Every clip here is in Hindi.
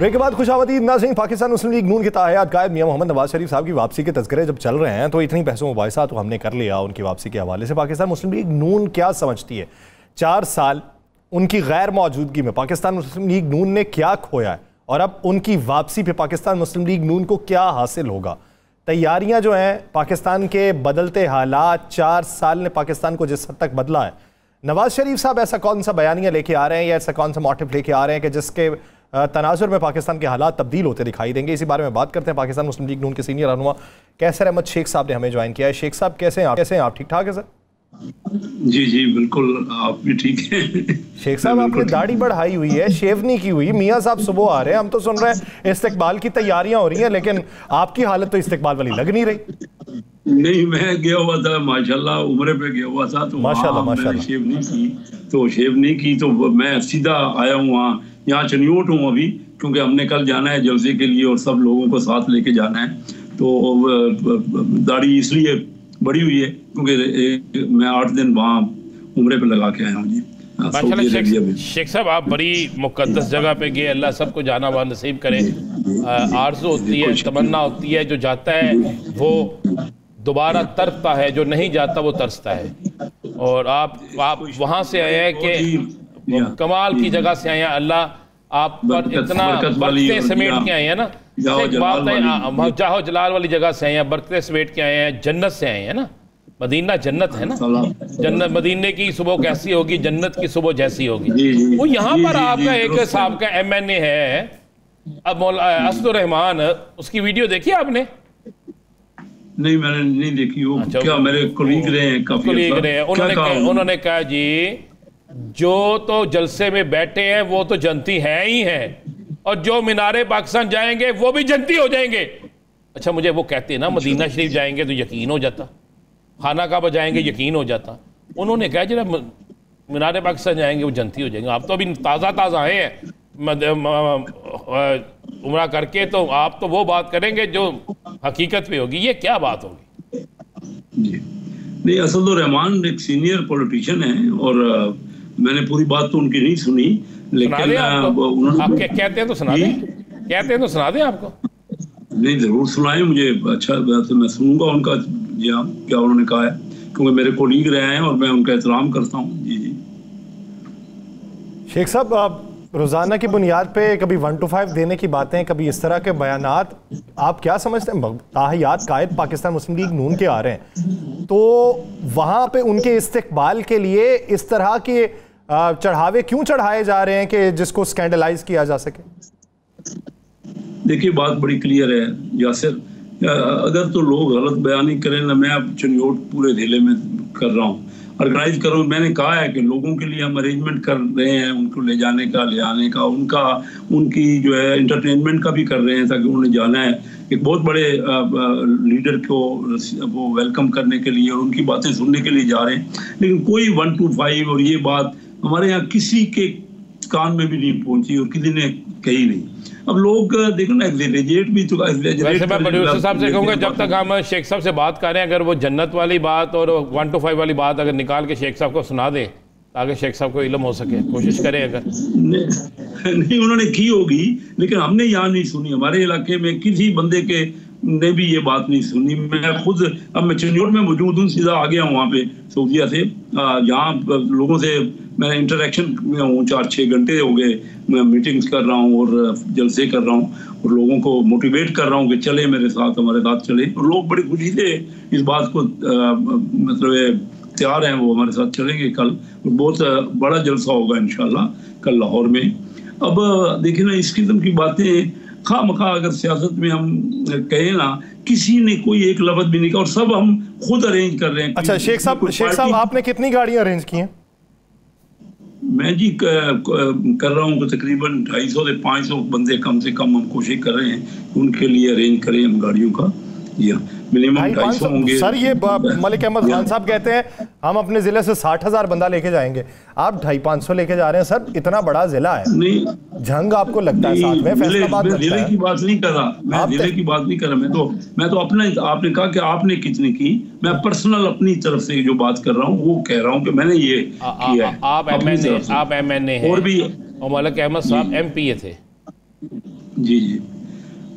ब्रेक के बाद खुशामदीद नाज़रीन। पाकिस्तान मुस्लिम लीग नून के ताहयात कायद मियां मोहम्मद नवाज शरीफ साहब की वापसी के तज़किरे जब चल रहे हैं तो इतनी बहसों मुबाहिसा तो हमने कर लिया उनकी वापसी के हवाले से। पाकिस्तान मुस्लिम लीग नून क्या समझती है, 4 साल उनकी गैर मौजूदगी में पाकिस्तान मुस्लिम लीग नून ने क्या खोया है और अब उनकी वापसी पे पाकिस्तान मुस्लिम लीग नून को क्या हासिल होगा। तैयारियां जो हैं, पाकिस्तान के बदलते हालात, 4 साल ने पाकिस्तान को जिस हद तक बदला है, नवाज शरीफ साहब ऐसा कौन सा बयानिया लेके आ रहे हैं या ऐसा कौन सा मोटिव लेके आ रहे हैं कि जिसके तनाजुर में पाकिस्तान के हालात तब्दील होते दिखाई देंगे। इसी बारे में बात करते हैं। पाकिस्तान मुस्लिम लीग नून के सीनियर रहनुमा कैसर अहमद शेख साहब ने हमें ज्वाइन किया है। शेख साहब कैसे हैं आप? ठीक ठाक है सर? जी जी बिल्कुल, आप भी ठीक हैं। शेख साहब आपने दाढ़ी बढ़ाई हुई है, शेव नहीं की हुई। मियाँ साहब सुबह आ रहे हैं, हम तो सुन रहे हैं इस्तिकबाल की तैयारियां हो रही हैं, लेकिन आपकी हालत तो इस्तिकबाल वाली लग नहीं रही। नहीं, मैं गया हुआ था माशाल्लाह, उम्रे पे गया हुआ था तो माशाल्लाह शेव नहीं की तो मैं सीधा आया हूँ यहाँ चनियोट हूँ अभी, क्योंकि हमने कल जाना है जलसे के लिए और सब लोगों को साथ लेके जाना है। तो दाढ़ी इसलिए बड़ी हुई है क्योंकि मैं 8 दिन वहाँ उम्रे पे लगा के आया हूँ जी। शेख साहब, आप बड़ी मुकद्दस जगह पे गए, अल्लाह सबको जाना वा नसीब करे। आरज़ू होती है, तमन्ना होती है, जो जाता है वो दोबारा तरसता है, जो नहीं जाता वो तरसता है। और आप वहाँ से आए हैं कि कमाल की जगह से आए हैं। अल्लाह आप पर इतना बरकतें समेट के आए हैं ना। जाहो जलाल वाली जगह से आए हैं, बरकतें समेट के आए हैं, जन्नत से आए हैं ना। मदीना जन्नत है ना, जन्नत मदीने की सुबह कैसी होगी, जन्नत की सुबह जैसी होगी। वो यहाँ पर आपका एक साहब का MNA है अब असदुर रहमान, उसकी वीडियो देखी आपने? नहीं, मैंने नहीं देखी वो। क्या मेरे कोलीग रहे हैं, काफी कोलीग रहे हैं। उन्होंने कहा जी जो तो जलसे में बैठे हैं वो तो जनती हैं ही हैं, और जो मीनारे पाकिस्तान जाएंगे वो भी जनती हो जाएंगे। अच्छा, मुझे वो कहते हैं ना मदीना शरीफ जाएंगे तो यकीन हो जाता, खाना काबा जाएंगे यकीन हो जाता। उन्होंने कहा जरा मीनारे पाकिस्तान जाएंगे वो जनती हो जाएंगे। आप तो अभी ताज़ा आए हैं उम्रा करके, तो आप तो वो बात करेंगे जो हकीकत पे होगी। ये क्या बात होगी? जी नहीं, असदुर रहमान एक सीनियर पॉलिटिशियन है और मैंने पूरी बात तो उनकी नहीं सुनी, लेकिन आप कहते हैं तो सुना दें, कहते हैं तो सुना दें आपको। नहीं, जरूर सुनाएं मुझे, अच्छा मैं सुनूंगा उनका जी हाँ क्या उन्होंने कहा है, क्योंकि मेरे कोलीग रहे हैं और मैं उनका एहतराम करता हूँ। जी जी शेख साहब, आप रोज़ाना की बुनियाद पे कभी 1 to 5 देने की बातें, कभी इस तरह के बयानात, आप क्या समझते हैं? ताहयात कायद पाकिस्तान मुस्लिम लीग नून के आ रहे हैं तो वहाँ पे उनके इस्तिकबाल के लिए इस तरह के चढ़ावे क्यों चढ़ाए जा रहे हैं कि जिसको स्कैंडलाइज किया जा सके? देखिए, बात बड़ी क्लियर है यासिर, अगर तो लोग गलत बयानी करें ना, मैं अब चनियोट पूरे ज़िले में कर रहा हूँ, ऑर्गेनाइज करो। मैंने कहा है कि लोगों के लिए हम अरेंजमेंट कर रहे हैं, उनको ले जाने का, ले आने का, उनकी जो है इंटरटेनमेंट का भी कर रहे हैं, ताकि उन्हें जाना है एक बहुत बड़े लीडर को वो वेलकम करने के लिए और उनकी बातें सुनने के लिए जा रहे हैं। लेकिन कोई 1 to 5 और ये बात हमारे यहाँ किसी के कान में भी नहीं पहुंची और किसी ने कही नहीं। अब लोग देखो ना, एग्जैजरेट भी तो वैसे मैं प्रोड्यूसर साहब से कहूँगा, जब तक हम शेख साहब से बात कर रहे हैं, अगर वो जन्नत वाली बात और 1 to 5 वाली बात अगर निकाल के शेख साहब को सुना दे ताकि शेख साहब को इल्म हो सके, कोशिश करें। अगर नहीं उन्होंने की होगी, लेकिन हमने यहाँ नहीं सुनी। हमारे इलाके में किसी बंदे के ने भी ये बात नहीं सुनी। मैं खुद अब मैं चनियोट में मौजूद हूँ, सीधा आ गया हूँ वहाँ पे सऊदीया से। यहाँ लोगों से मैं इंटरेक्शन में हूँ, 4-6 घंटे हो गए मैं मीटिंग्स कर रहा हूँ और जलसे कर रहा हूँ और लोगों को मोटिवेट कर रहा हूँ कि चले मेरे साथ, हमारे साथ चले। और लोग बड़ी खुशी से इस बात को मतलब तैयार हैं, वो हमारे साथ चलेंगे कल। बहुत बड़ा जलसा होगा इंशाल्लाह कल लाहौर में। अब देखिए ना, इस किस्म की बातें खामखा अगर सियासत में हम कहें ना, किसी ने कोई एक लफ्ज़ भी नहीं कहा और सब हम खुद अरेंज कर रहे हैं। अच्छा शेख साहब, आपने कितनी गाड़ियां अरेंज की हैं? मैं जी कर रहा हूँ तकरीबन 250 से 500 बंदे कम से कम हम कोशिश कर रहे हैं उनके लिए अरेंज करें हम गाड़ियों का। मिनिमम 250 होंगे। सर ये मलिक अहमद खान साहब कहते हैं हम अपने जिले से 60,000 बंदा लेके जाएंगे, आप 250-500 लेके जा रहे हैं। सर इतना बड़ा जिला है, नहीं झंग आपको लगता है साथ में, फैसलाबाद जिले की बात नहीं कर रहा मैं, जिले की बात नहीं कर रहा मैं तो अपना, आपने कहा कि आपने कितनी की, मैं पर्सनल अपनी तरफ से जो बात कर रहा हूँ वो कह रहा हूँ कि मैंने ये किया है। आप MNA हैं और भी मलिक अहमद साहब MPA थे। जी जी।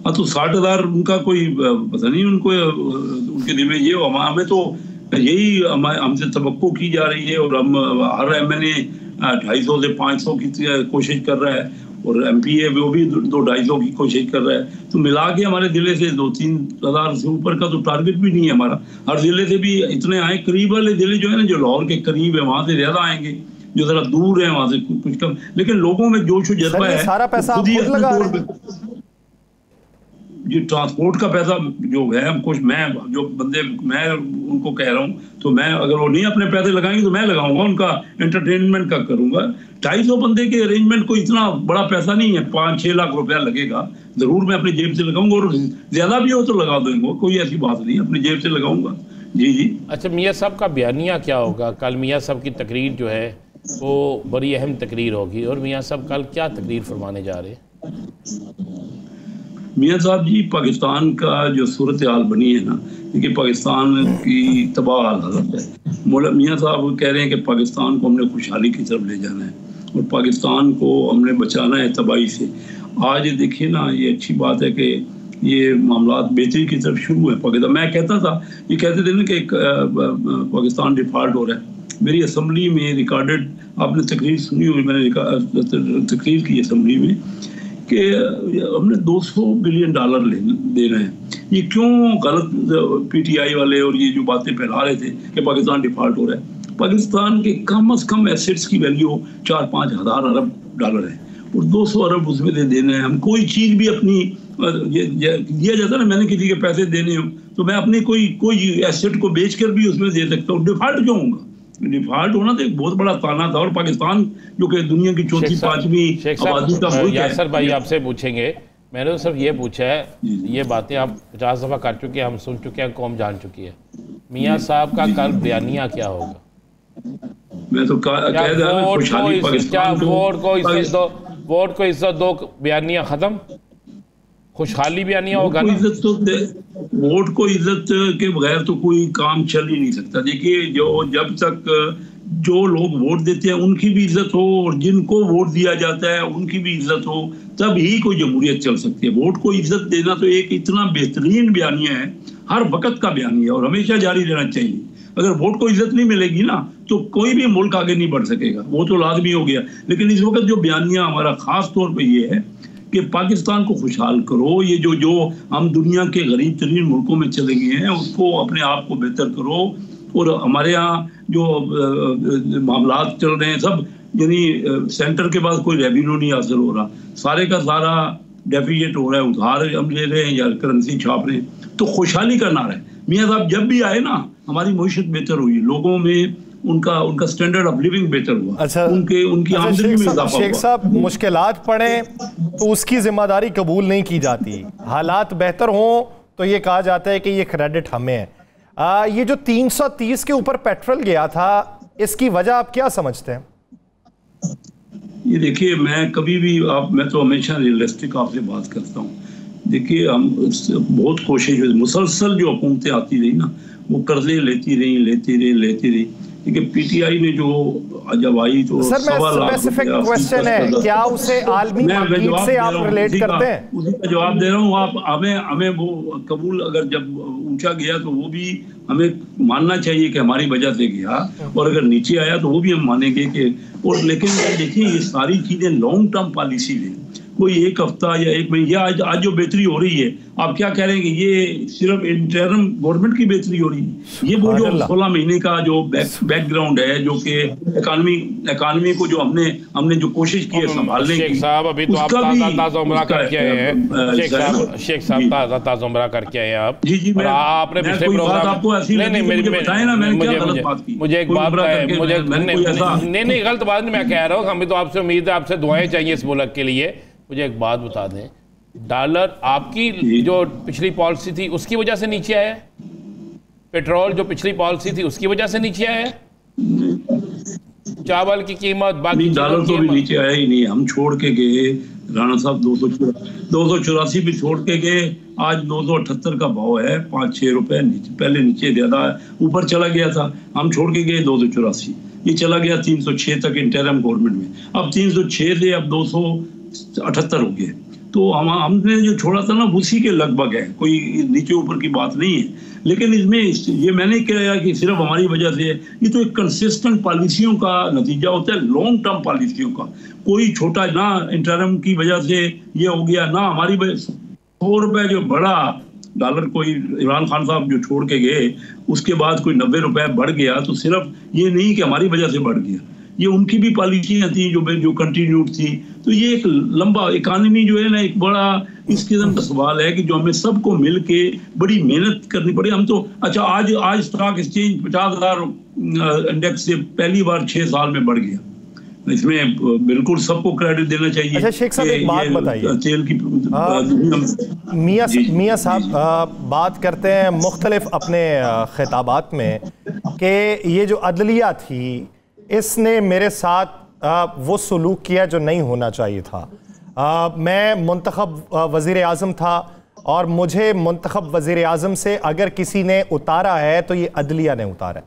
हाँ, तो 60,000 उनका कोई पता नहीं, उनको उनके दिल में ये, हमें तो यही हमसे तवक्को की जा रही है, और हम हर MNA 250 से 500 की कोशिश कर रहा है, और MP है वो भी 200-250 की कोशिश कर रहा है। तो मिला के हमारे जिले से 2-3 हज़ार से ऊपर का तो टारगेट भी नहीं है हमारा। हर जिले से भी इतने आए, करीब वाले जिले जो है ना, जो लाहौर के करीब है, वहां से ज्यादा आएंगे, जो जरा दूर है वहां से कुछ कम। लेकिन लोगों में जोश जज्बा है, सारा पैसा खुद ही अपने तौर पे जी ट्रांसपोर्ट का पैसा जो है हमको, मैं जो बंदे मैं उनको कह रहा हूँ, तो मैं अगर वो नहीं अपने पैसे लगाएंगे तो मैं लगाऊंगा, उनका एंटरटेनमेंट का करूंगा। 250 बंदे के अरेंजमेंट को इतना बड़ा पैसा नहीं है, 5-6 लाख रुपया लगेगा, जरूर मैं अपनी जेब से लगाऊंगा, और ज्यादा भी हो तो लगा देंगे, कोई ऐसी बात नहीं, अपनी जेब से लगाऊंगा। जी जी। अच्छा, मियाँ साहब का बयानिया क्या होगा? कल मियाँ साहब की तकरीर जो है वो बड़ी अहम तकरीर होगी, और मियाँ साहब कल क्या तकरीर फरमाने जा रहे हैं? मियाँ साहब जी, पाकिस्तान का जो सूरत हाल बनी है ना, क्योंकि पाकिस्तान की तबाह हालत है। मियाँ साहब कह रहे हैं कि पाकिस्तान को हमने खुशहाली की तरफ ले जाना है, और पाकिस्तान को हमने बचाना है तबाही से। आज देखिए ना, ये अच्छी बात है कि ये मामला बेहतरी की तरफ शुरू है पाकिस्तान। मैं कहता था, ये कहते थे ना कि पाकिस्तान डिफॉल्ट हो रहा है। मेरी असम्बली में रिकॉर्डेड, आपने तकरीर सुनी हुई, मैंने तकरीर की असम्बली में कि हमने $200 बिलियन देना है। ये क्यों गलत PTI वाले और ये जो बातें फैला रहे थे कि पाकिस्तान डिफॉल्ट हो रहा है। पाकिस्तान के कम से कम एसेट्स की वैल्यू 4-5 हज़ार अरब डॉलर है, और 200 अरब उसमें देने हैं। हम कोई चीज़ भी अपनी दिया जाता है ना, मैंने किसी के पैसे देने हो तो मैं अपनी कोई एसेट को बेच कर भी उसमें दे सकता हूँ। डिफॉल्ट क्यों होगा? डिफॉल्ट होना तो एक बहुत बड़ा ताना था, और पाकिस्तान जो कि दुनिया की 4-5वीं आबादी का मुल्क है। यासर भाई आपसे पूछेंगे, मैंने तो सिर्फ ये पूछा है, ये बातें आप 50 दफ़ा कर चुके हैं, हम सुन चुके हैं, कौम जान चुकी है। मियाँ साहब का कल बयानिया क्या होगा? मैं तो वोट को इज्जत दो बयानिया खत्म, खुशहाली बयानिया होगा ना। इज्जत तो वोट को इज्जत के बगैर तो कोई काम चल ही नहीं सकता। देखिए, जब तक जो लोग वोट देते हैं उनकी भी इज्जत हो, और जिनको वोट दिया जाता है उनकी भी इज्जत हो, तब ही कोई जमहूरियत चल सकती है। वोट को इज्जत देना तो एक इतना बेहतरीन बयानिया है, हर वक्त का बयानिया, और हमेशा जारी रहना चाहिए। अगर वोट को इज्जत नहीं मिलेगी ना, तो कोई भी मुल्क आगे नहीं बढ़ सकेगा, वो तो लाजमी हो गया। लेकिन इस वक्त जो बयानिया हमारा खास तौर पर ये है कि पाकिस्तान को खुशहाल करो। ये जो हम दुनिया के गरीब तरीन मुल्कों में चले गए हैं, उसको अपने आप को बेहतर करो। और हमारे यहाँ जो मामलात चल रहे हैं सब, यानी सेंटर के पास कोई रेवेन्यू नहीं हासिल हो रहा, सारे का सारा डेफिसिट हो रहा है, उधार हम ले रहे हैं या करेंसी छाप रहे हैं। तो खुशहाली का नारा है। मियाँ साहब जब भी आए ना, हमारी मईशत बेहतर हुई, लोगों में उनका स्टैंडर्ड ऑफ लिविंग बेहतर हुआ। अच्छा, उनकी आमदनी में इजाफा हुआ। शेख साहब, मुश्किलात पड़े तो उसकी जिम्मेदारी कबूल नहीं की जाती, हालात बेहतर हों तो ये कहा जाता है कि ये क्रेडिट हमें है। ये जो 330 के ऊपर पेट्रोल गया था, इसकी वजह आप क्या समझते हैं? ये देखिए, मैं तो हमेशा रियलिस्टिक आपसे बात करता हूँ। देखिए, हम बहुत कोशिश, मुसलसल जो हुकूमतें आती रही ना, वो कर्जे लेती रही। क्योंकि PTI ने जो जब आई तो सर, स्पेसिफिक क्वेश्चन है, क्या उसे आलमी मार्केट से आप रिलेट करते हैं? उसी का जवाब दे रहा हूँ। आप हमें वो कबूल, अगर जब ऊंचा गया तो वो भी हमें मानना चाहिए कि हमारी वजह से गया, और अगर नीचे आया तो वो भी हम मानेंगे कि। और लेकिन देखिए, ये सारी चीजें लॉन्ग टर्म पॉलिसी है, कोई एक हफ्ता या एक महीने, या आज जो बेहतरी हो रही है, आप क्या कह रहे हैं कि ये सिर्फ इंटरम गवर्नमेंट की बेहतरी हो रही है? ये वो जो 16 महीने का जो बैकग्राउंड है, जो कि इकानमी को जो हमने जो कोशिश की है संभालने की। शेख साहब, अभी तो आप ताज़ा उम्रा करके आए हैं। शेख साहब ताज़ा उम्रा करके आए हैं आप। जी, आपने पिछले प्रोग्राम आपको ऐसी बताया ना, मैंने क्या गलत बात की? मुझे एक बात नहीं, गलत बात नहीं मैं कह रहा हूँ। हमें तो आपसे उम्मीद है, आपसे दुआएं चाहिए इस मुल्क के लिए। मुझे एक बात बता दें, डॉलर आपकी जो पिछली पॉलिसी थी उसकी वजह से नीचे आया है? पेट्रोल जो पिछली पॉलिसी थी उसकी वजह से नीचे आया है? चावल की कीमत, बाकी डॉलर तो भी नीचे आया ही नहीं। हम छोड़ के गए, राणा साहब 284 भी छोड़ के गए, आज 278 का भाव है, 5-6 रुपए पहले नीचे ज्यादा ऊपर चला गया था। हम छोड़ के गए 284, ये चला गया 306 तक इंटरिम गवर्नमेंट में। अब 306 से अब 278 हो गए। तो हमने जो छोड़ा था ना उसी के लगभग है, कोई नीचे ऊपर की बात नहीं है। लेकिन इसमें ये मैंने कहा कि सिर्फ हमारी वजह से, ये तो एक कंसिस्टेंट पॉलिसियों का नतीजा होता है, लॉन्ग टर्म पॉलिसियों का। कोई छोटा ना इंटरम की वजह से ये हो गया, ना हमारी वजह। 100 रुपए जो बढ़ा डॉलर कोई इमरान खान साहब जो छोड़ के गए, उसके बाद कोई 90 रुपए बढ़ गया, तो सिर्फ ये नहीं कि हमारी वजह से बढ़ गया, ये उनकी भी पॉलिसियां थी जो कंटिन्यूड थी। तो ये एक लंबा इकानमी जो है ना, एक बड़ा इस किस्म का सवाल है कि जो हमें सबको मिल के बड़ी मेहनत करनी पड़ी। हम तो अच्छा आज स्टॉक एक्सचेंज 50,000 इंडेक्स से पहली बार 6 साल में बढ़ गया, इसमें बिल्कुल सबको क्रेडिट देना चाहिए। अच्छा शेख साहब एक बात बताइए, तेल की मियां साहब बात करते हैं मुख्तलिफ अपने खिताबात में कि ये जो अदलिया थी इसने मेरे साथ वो सलूक किया जो नहीं होना चाहिए था। मैं मुंतखब वज़ीर आज़म था और मुझे मुंतखब वज़ीर आज़म से अगर किसी ने उतारा है तो ये अदलिया ने उतारा है।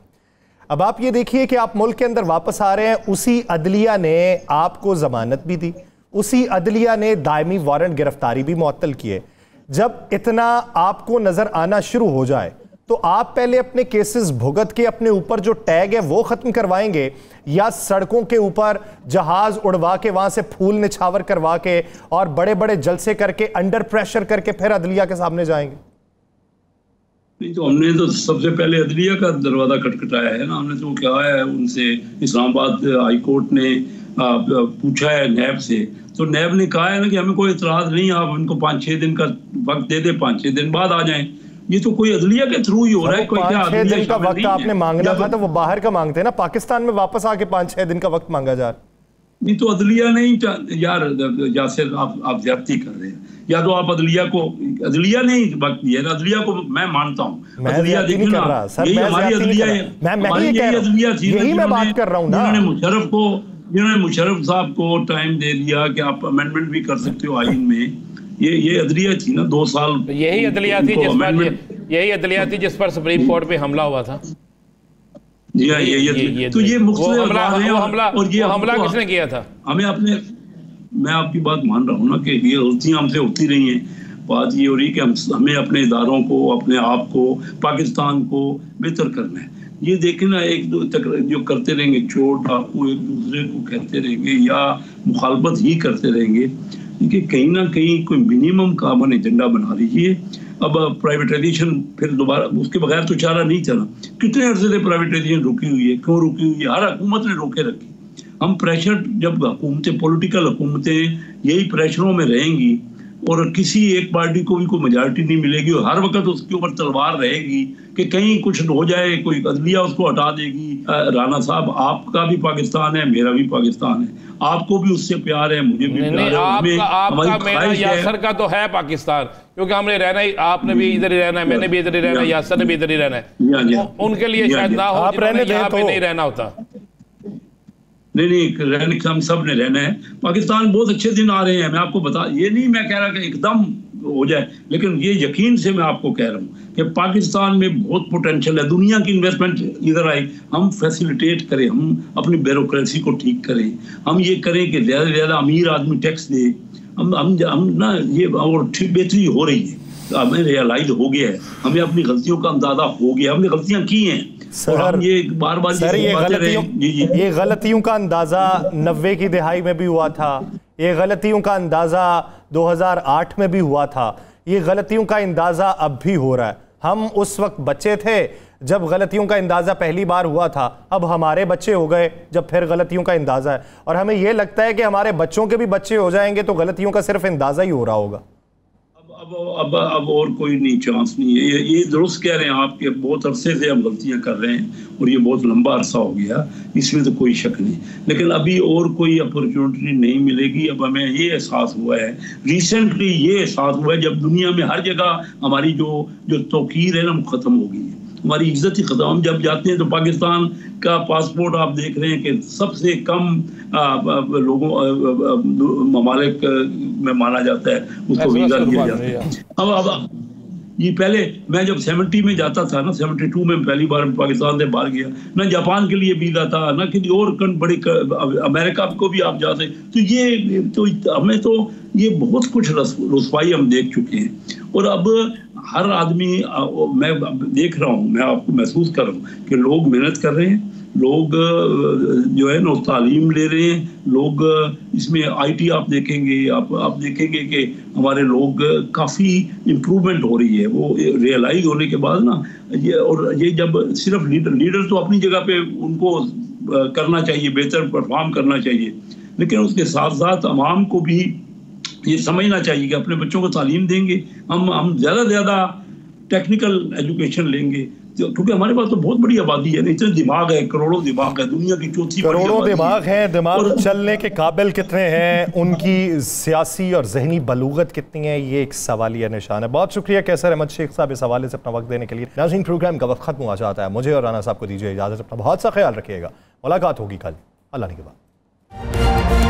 अब आप ये देखिए कि आप मुल्क के अंदर वापस आ रहे हैं, उसी अदलिया ने आपको ज़मानत भी दी, उसी अदलिया ने दायमी वारंट गिरफ्तारी भी मुअत्तल किए। जब इतना आपको नज़र आना शुरू हो जाए तो आप पहले अपने केसेस भुगत के अपने ऊपर जो टैग है वो ख़त्म करवाएंगे, या सड़कों के ऊपर जहाज़ उड़वा के वहाँ से फूल निछावर करवा के और बड़े बड़े जलसे करके अंडर प्रेशर करके फिर अदलिया के सामने जाएंगे? नहीं, तो हमने तो सबसे पहले अदलिया का दरवाज़ा खटखटाया है ना। हमने तो कहा है उनसे, इस्लामाबाद हाई कोर्ट ने पूछा है नैब से, तो नैब ने कहा है ना कि हमें कोई इतराज़ नहीं, आप उनको 5-6 दिन का वक्त दे दे, 5-6 दिन बाद आ जाएं। ये तो कोई अदलिया के थ्रू ही हो रहा है। कोई 5-6 दिन का वक्त आपने मांगना था तो वो बाहर का मांगते हैं ना, पाकिस्तान में वापस आके 5-6 दिन का वक्त मांगा जा रहा। नहीं तो अदलिया नहीं यार, यासिर आप ज्यादती कर रहे हैं। या तो आप अदलिया ने ही वक्त दिया ना, अदलिया को मैं मानता हूँ, अदलिया देखना यही हमारी अदलिया है, हमारी यही अदलिया थी। यही मैं बात कर रहा हूँ ना, जिन्होंने मुशर्रफ साहब को टाइम दे दिया कि आप अमेंडमेंट भी कर सकते हो आइन में, ये अदलिया थी ना 2 साल। यही अदलिया थी जिस पर सुप्रीम कोर्ट पे हमला हुआ था। जी हाँ, ये तो ये हमला किसने किया था? मैं आपकी बात मान रहा हूँ ना कि ये गलतियां हमसे होती रही हैं। बात ये हो रही कि हमें अपने इदारों को, अपने आप को, पाकिस्तान को बेहतर करना है। ये देखें ना, एक दो तक जो करते रहेंगे चोट डाकू, एक दूसरे को कहते रहेंगे या मुखालफत ही करते रहेंगे, कि कहीं ना कहीं कोई मिनिमम कॉमन एजेंडा बना लीजिए। अब प्राइवेटाइजेशन फिर दोबारा, उसके बगैर तो चारा नहीं चला। कितने अर्से से प्राइवेटाइजेशन रुकी हुई है, क्यों रुकी हुई है? हर हुकूमत ने रोके रखी। हम प्रेशर, जब हुकूमतें, पॉलिटिकल हुकूमतें यही प्रेशरों में रहेंगी और किसी एक पार्टी को भी कोई मेजॉरिटी नहीं मिलेगी और हर वक्त उसके ऊपर तलवार रहेगी कि कहीं कुछ हो जाए, कोई अदलिया उसको हटा देगी। राना साहब, आपका भी पाकिस्तान है, मेरा भी पाकिस्तान है, आपको भी उससे प्यार है, मुझे भी प्यार है। आपका मेरा यासर का तो है पाकिस्तान, क्योंकि हमने रहना ही, आपने भी इधर ही रहना है, मैंने भी इधर ही रहना है, यासर ने भी इधर ही रहना है। उनके लिए शायद ना हो, यहाँ पे नहीं रहना होता। नहीं, रहने हम सब ने रहना है। पाकिस्तान बहुत अच्छे दिन आ रहे हैं, मैं आपको बता, ये नहीं मैं कह रहा कि एकदम हो जाए, लेकिन ये यकीन से मैं आपको कह रहा हूँ कि पाकिस्तान में बहुत पोटेंशियल है। दुनिया की इन्वेस्टमेंट इधर आई, हम फैसिलिटेट करें, हम अपनी ब्यूरोक्रेसी को ठीक करें, हम ये करें कि ज़्यादा से ज़्यादा अमीर आदमी टैक्स दे। हम ना ये, और बेहतरी हो रही है, हमें रियलाइज हो गया है, हमें अपनी गलतियों का अंदाजा हो गया, हमने गलतियाँ की हैं। सर, ये बार-बार ये गलतियों का अंदाजा 90 की दहाई में भी हुआ था, ये गलतियों का अंदाजा 2008 में भी हुआ था, ये गलतियों का अंदाजा अब भी हो रहा है। हम उस वक्त बच्चे थे जब गलतियों का अंदाजा पहली बार हुआ था, अब हमारे बच्चे हो गए जब फिर गलतियों का अंदाजा है, और हमें यह लगता है कि हमारे बच्चों के भी बच्चे हो जाएंगे तो गलतियों का सिर्फ अंदाजा ही हो रहा होगा। अब और कोई नहीं, चांस नहीं है। ये दुरुस्त कह रहे हैं आप कि बहुत अरसे से हम गलतियां कर रहे हैं और ये बहुत लंबा अरसा हो गया, इसमें तो कोई शक नहीं, लेकिन अभी और कोई अपॉर्चुनिटी नहीं मिलेगी। अब हमें ये एहसास हुआ है, रिसेंटली ये एहसास हुआ है, जब दुनिया में हर जगह हमारी जो तौकीर है ना खत्म हो गई है, हमारी इज्जत ही खत्म। हम जब जाते हैं तो पाकिस्तान का पासपोर्ट आप देख रहे हैं कि सबसे कम लोगों ममालिक में माना जाता है, उसको वीजा दिया जाता है। अब ये पहले मैं जब 70 में जाता था ना, 72 में पहली बार पाकिस्तान से बाहर गया ना, जापान के लिए वीज़ा था ना, किसी और बड़े अमेरिका को भी आप जा सकते। तो ये तो हमें तो ये बहुत कुछ रुसवाई हम देख चुके हैं। और अब हर आदमी, मैं देख रहा हूँ, मैं आपको महसूस कर रहा हूँ कि लोग मेहनत कर रहे हैं, लोग जो है ना तालीम ले रहे हैं, लोग इसमें IT आप देखेंगे, आप देखेंगे कि हमारे लोग काफ़ी इम्प्रूवमेंट हो रही है वो रियलाइज होने के बाद ना। ये जब सिर्फ लीडर तो अपनी जगह पे उनको करना चाहिए, बेहतर परफॉर्म करना चाहिए, लेकिन उसके साथ साथ अवाम को भी ये समझना चाहिए कि अपने बच्चों को तालीम देंगे, हम ज़्यादा से ज़्यादा टेक्निकल एजुकेशन लेंगे, क्योंकि हमारे पास तो बहुत बड़ी आबादी है, इतने दिमाग है, करोड़ों दिमाग है, दुनिया की चौथी करोड़ों दिमाग है। दिमाग चलने के काबिल कितने हैं, उनकी सियासी और जहनी बलूगत कितनी है, ये एक सवालिया निशान है। बहुत शुक्रिया कैसर अहमद शेख साहब इस हवाले से अपना वक्त देने के लिए। नाज़रीन, प्रोग्राम का वक्त खत्म हुआ चाहता है, मुझे और राना साहब को दीजिए इजाज़त। अपना बहुत सा ख्याल रखिएगा, मुलाकात होगी कल, अल्लाह ने के बाद।